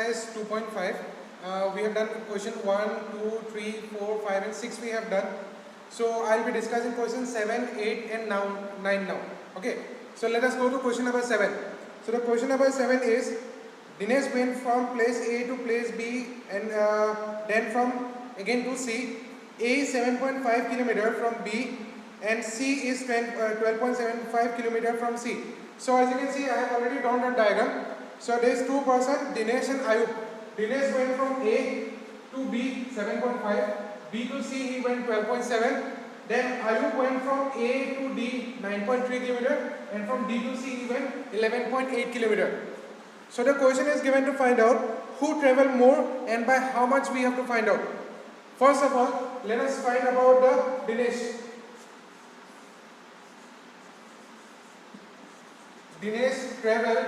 exercise 2.5. We have done question 1, 2, 3, 4, 5 and 6 we have done. So I will be discussing question 7, 8 and 9 now. Okay. So let us go to question number 7. So the question number 7 is, Dinesh went from place A to place B and then from again to C. A is 7.5 km from B and C is 12.75 km from C. So as you can see, I have already drawn the diagram. So there is two persons, Dinesh and Ayub. Dinesh went from A to B 7.5, B to C he went 12.7. Then Ayub went from A to D 9.3 km and from D to C he went 11.8 km. So the question is given to find out who traveled more and by how much we have to find out. First of all, let us find about the Dinesh. Dinesh traveled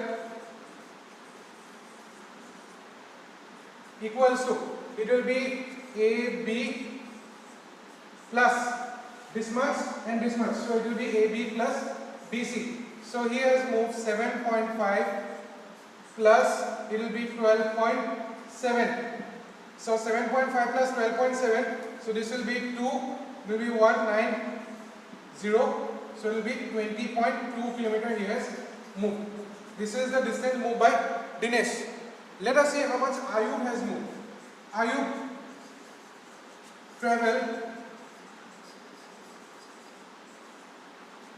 equals to, it will be AB plus this much and this much. So it will be AB plus BC. So he has moved 7.5 plus it will be 12.7. So 7.5 plus 12.7. So this will be 2, will be 190. So it will be 20.2 km he has moved. This is the distance moved by Dinesh. Let us see how much Ayub has moved. Ayub traveled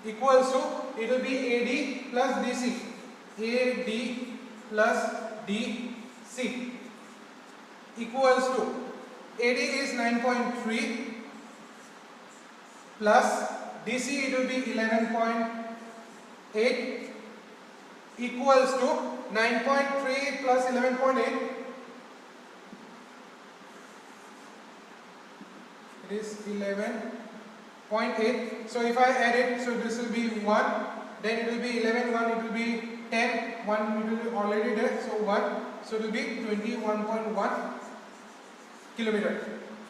equals to, it will be AD plus DC. AD plus DC equals to, AD is 9.3 plus DC it will be 11.8 equals to 9.3 plus 11.8. It is 11.8. So if I add it, so this will be 1, then it will be 11, 1, it will be 10, 1 it will be already there, so 1, so it will be 21.1 km.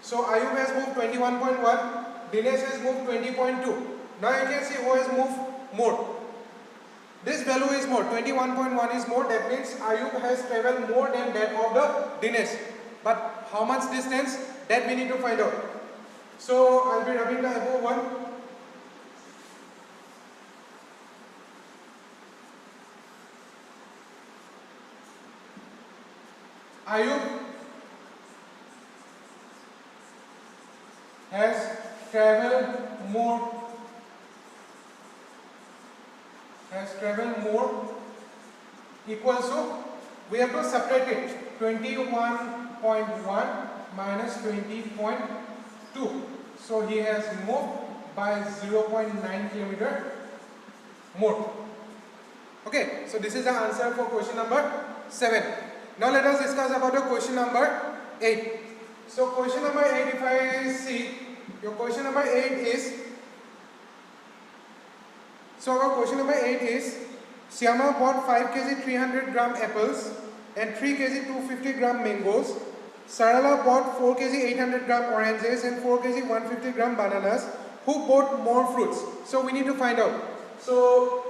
So Ayub has moved 21.1, Dinesh has moved 20.2. Now you can see who has moved more. This value is more, 21.1 is more, that means Ayub has traveled more than that of the Dinesh. But how much distance, that we need to find out. So I will be rubbing the above one. Ayub has traveled more equals to, we have to subtract it, 21.1 minus 20.2. So he has moved by 0.9 km more. Okay, so this is the answer for question number 7. Now let us discuss about the question number 8. So question number 8, if I see, your question number 8 is, so our question number 8 is, Syama bought 5 kg 300 gram apples and 3 kg 250 gram mangoes. Sarala bought 4 kg 800 gram oranges and 4 kg 150 gram bananas. Who bought more fruits? So we need to find out. So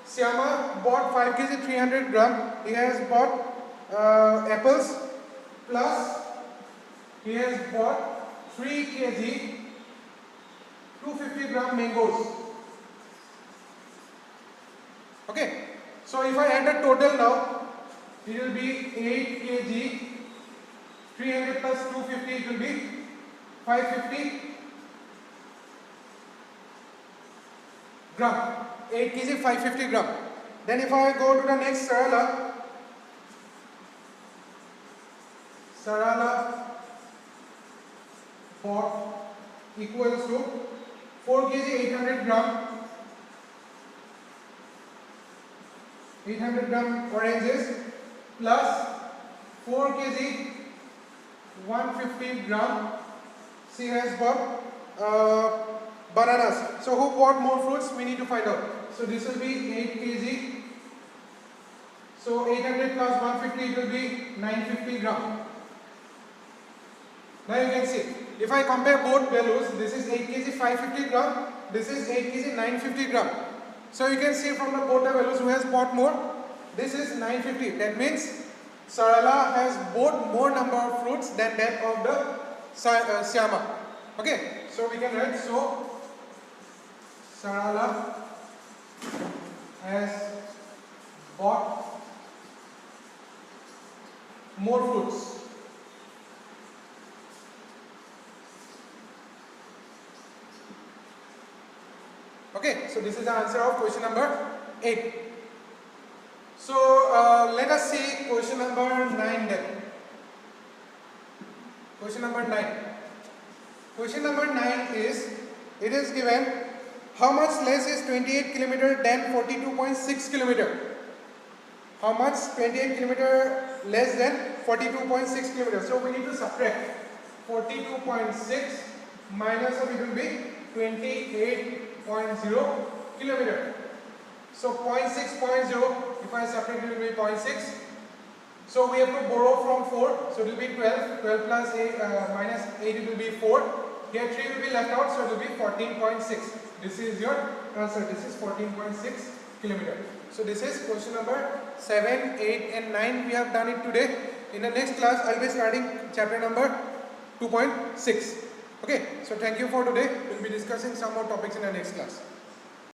Syama bought 5 kg 300 gram. He has bought apples plus he has bought 3 kg 250 gram mangoes. Okay, so if I add the total now, it will be 8 kg 300 plus 250, it will be 550 gram. 8 kg 550 gram. Then if I go to the next Sarala bought equals to 4 kg 800 gram. 800 gram oranges plus 4 kg 150 gram. She has bought bananas. So who bought more fruits? We need to find out. So this will be 8 kg. So 800 plus 150, it will be 950 gram. Now you can see, if I compare both values, this is 8 kg 550 gram, this is 8 kg 950 gram. So you can see from the both the values who has bought more. This is 950. That means Sarala has both more number of fruits than that of the Syama. Okay, so we can write, so Sarala has bought more fruits. Okay, so this is the answer of question number 8. So let us see question number 9 then. Question number 9. Question number 9 is, it is given how much less is 28 km than 42.6 km. How much 28 km less than 42.6 km. So we need to subtract 42.6 minus of it will be 28.0 km. So 0.6.0, if I subtract it will be 0.6. So we have to borrow from 4, so it will be 12. 12 plus 8 minus 8, it will be 4. Here 3 will be left out, so it will be 14.6. This is your answer. This is 14.6 km. So this is question number 7, 8 and 9. We have done it today. In the next class, I will be starting chapter number 2.6. Okay, so thank you for today. We will be discussing some more topics in the next class.